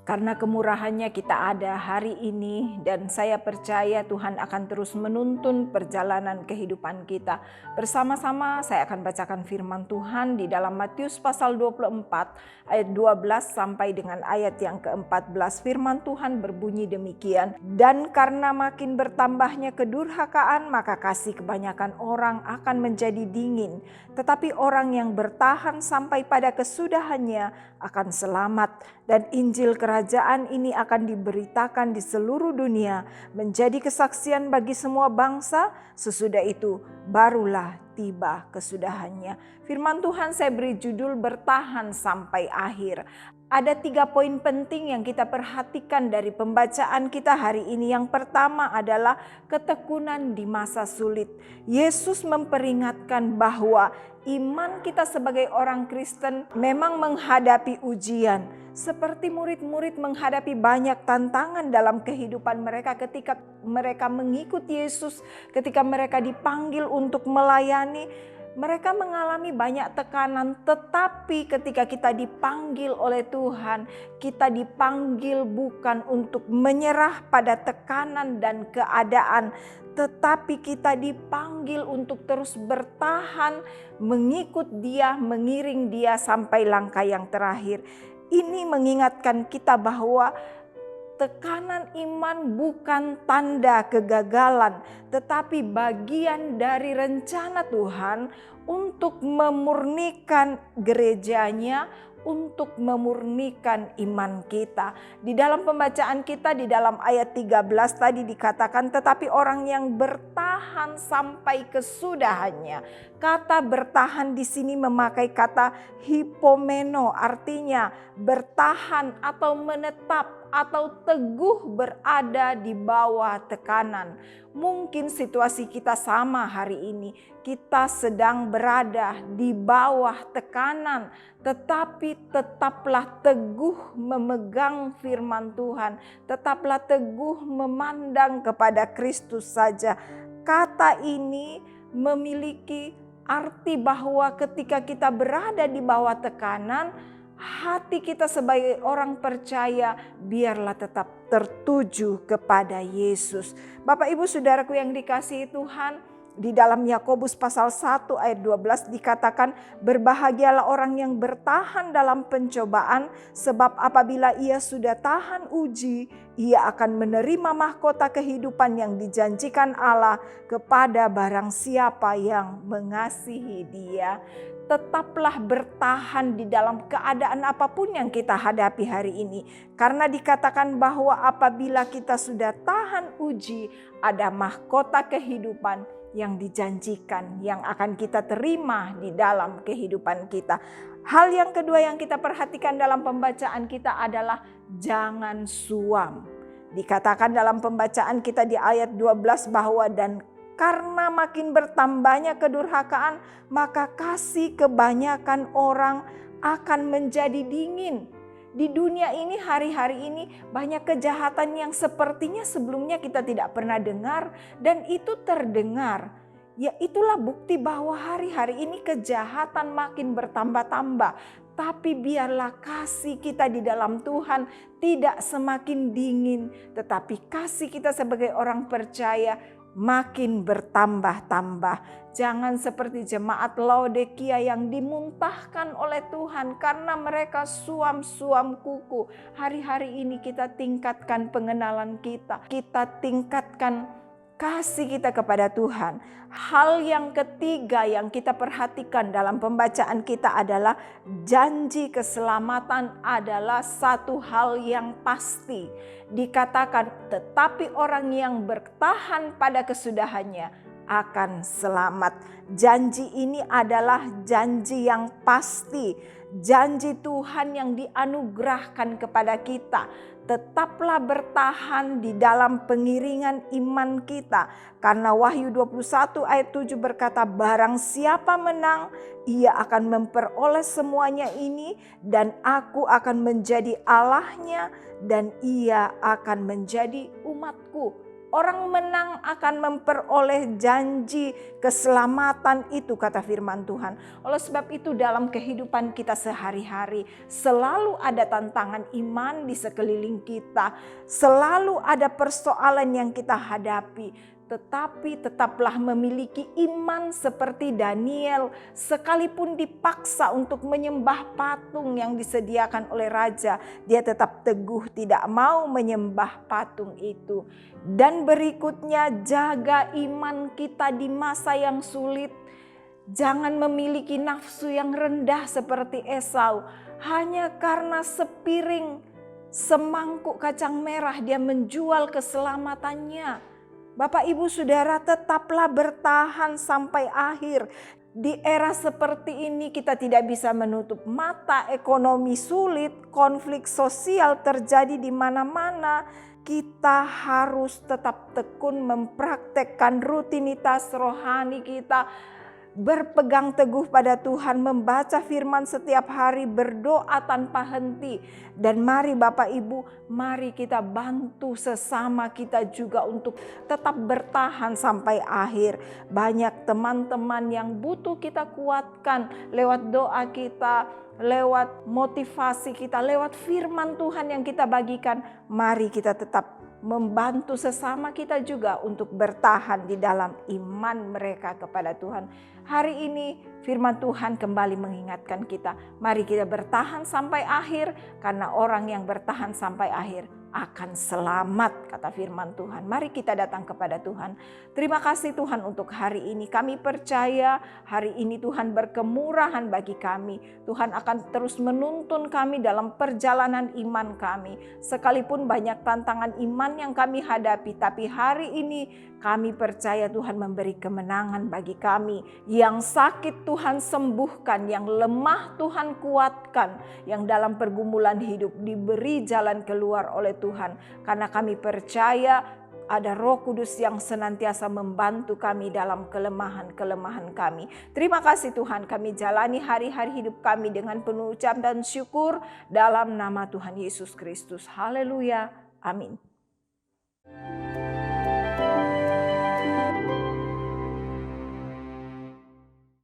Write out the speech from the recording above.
Karena kemurahannya kita ada hari ini, dan saya percaya Tuhan akan terus menuntun perjalanan kehidupan kita. Bersama-sama saya akan bacakan firman Tuhan di dalam Matius pasal 24 ayat 12 sampai dengan ayat yang ke-14. Firman Tuhan berbunyi demikian, "Dan karena makin bertambahnya kedurhakaan, maka kasih kebanyakan orang akan menjadi dingin. Tetapi orang yang bertahan sampai pada kesudahannya akan selamat. Dan Injil kerajaan ini akan diberitakan di seluruh dunia menjadi kesaksian bagi semua bangsa. Sesudah itu barulah tiba kesudahannya." Firman Tuhan saya beri judul bertahan sampai akhir. Ada 3 poin penting yang kita perhatikan dari pembacaan kita hari ini. Yang pertama adalah ketekunan di masa sulit. Yesus memperingatkan bahwa iman kita sebagai orang Kristen memang menghadapi ujian. Seperti murid-murid menghadapi banyak tantangan dalam kehidupan mereka ketika mereka mengikut Yesus, ketika mereka dipanggil untuk melayani. Mereka mengalami banyak tekanan, tetapi ketika kita dipanggil oleh Tuhan, kita dipanggil bukan untuk menyerah pada tekanan dan keadaan, tetapi kita dipanggil untuk terus bertahan, mengikut Dia, mengiring Dia sampai langkah yang terakhir. Ini mengingatkan kita bahwa tekanan iman bukan tanda kegagalan, tetapi bagian dari rencana Tuhan untuk memurnikan gerejanya, untuk memurnikan iman kita. Di dalam pembacaan kita di dalam ayat 13 tadi dikatakan, tetapi orang yang bertahan sampai kesudahannya. Kata bertahan di sini memakai kata hipomeno, artinya bertahan atau menetap atau teguh berada di bawah tekanan. Mungkin situasi kita sama hari ini. Kita sedang berada di bawah tekanan, tetapi tetaplah teguh memegang firman Tuhan. Tetaplah teguh memandang kepada Kristus saja. Kata ini memiliki arti bahwa ketika kita berada di bawah tekanan, hati kita sebagai orang percaya biarlah tetap tertuju kepada Yesus. Bapak Ibu Saudaraku yang dikasihi Tuhan, di dalam Yakobus pasal 1 ayat 12 dikatakan, berbahagialah orang yang bertahan dalam pencobaan, sebab apabila ia sudah tahan uji, ia akan menerima mahkota kehidupan yang dijanjikan Allah kepada barang siapa yang mengasihi Dia. Tetaplah bertahan di dalam keadaan apapun yang kita hadapi hari ini. Karena dikatakan bahwa apabila kita sudah tahan uji, ada mahkota kehidupan yang dijanjikan, yang akan kita terima di dalam kehidupan kita. Hal yang kedua yang kita perhatikan dalam pembacaan kita adalah jangan suam. Dikatakan dalam pembacaan kita di ayat 12 bahwa dan karena makin bertambahnya kedurhakaan, maka kasih kebanyakan orang akan menjadi dingin. Di dunia ini hari-hari ini banyak kejahatan yang sepertinya sebelumnya kita tidak pernah dengar dan itu terdengar. Ya itulah bukti bahwa hari-hari ini kejahatan makin bertambah-tambah. Tapi biarlah kasih kita di dalam Tuhan tidak semakin dingin, tetapi kasih kita sebagai orang percaya makin bertambah-tambah. Jangan seperti jemaat Laodikia yang dimuntahkan oleh Tuhan karena mereka suam-suam kuku. Hari-hari ini kita tingkatkan pengenalan kita. Kita tingkatkan kasih kita kepada Tuhan. Hal yang ketiga yang kita perhatikan dalam pembacaan kita adalah janji keselamatan adalah satu hal yang pasti. Dikatakan tetapi orang yang bertahan pada kesudahannya akan selamat. Janji ini adalah janji yang pasti. Janji Tuhan yang dianugerahkan kepada kita. Tetaplah bertahan di dalam pengiringan iman kita. Karena Wahyu 21 ayat 7 berkata, barang siapa menang, ia akan memperoleh semuanya ini dan aku akan menjadi Allahnya dan ia akan menjadi umatku. Orang menang akan memperoleh janji keselamatan itu, kata firman Tuhan. Oleh sebab itu dalam kehidupan kita sehari-hari selalu ada tantangan iman di sekeliling kita. Selalu ada persoalan yang kita hadapi. Tetapi tetaplah memiliki iman seperti Daniel, sekalipun dipaksa untuk menyembah patung yang disediakan oleh raja, dia tetap teguh tidak mau menyembah patung itu. Dan berikutnya, jaga iman kita di masa yang sulit. Jangan memiliki nafsu yang rendah seperti Esau, hanya karena sepiring semangkuk kacang merah dia menjual keselamatannya. Bapak Ibu Saudara, tetaplah bertahan sampai akhir. Di era seperti ini kita tidak bisa menutup mata, ekonomi sulit, konflik sosial terjadi di mana-mana. Kita harus tetap tekun mempraktekkan rutinitas rohani kita. Berpegang teguh pada Tuhan, membaca firman setiap hari, berdoa tanpa henti. Dan mari Bapak Ibu, mari kita bantu sesama kita juga untuk tetap bertahan sampai akhir. Banyak teman-teman yang butuh kita kuatkan lewat doa kita, lewat motivasi kita, lewat firman Tuhan yang kita bagikan. Mari kita tetap membantu sesama kita juga untuk bertahan di dalam iman mereka kepada Tuhan. Hari ini firman Tuhan kembali mengingatkan kita, mari kita bertahan sampai akhir, karena orang yang bertahan sampai akhir akan selamat, kata firman Tuhan. Mari kita datang kepada Tuhan. Terima kasih Tuhan untuk hari ini. Kami percaya hari ini Tuhan berkemurahan bagi kami. Tuhan akan terus menuntun kami dalam perjalanan iman kami. Sekalipun banyak tantangan iman yang kami hadapi, tapi hari ini kami percaya Tuhan memberi kemenangan bagi kami. Yang sakit Tuhan sembuhkan, yang lemah Tuhan kuatkan, yang dalam pergumulan hidup diberi jalan keluar oleh Tuhan. Karena kami percaya ada Roh Kudus yang senantiasa membantu kami dalam kelemahan-kelemahan kami. Terima kasih Tuhan, kami jalani hari-hari hidup kami dengan penuh ucap dan syukur dalam nama Tuhan Yesus Kristus. Haleluya. Amin.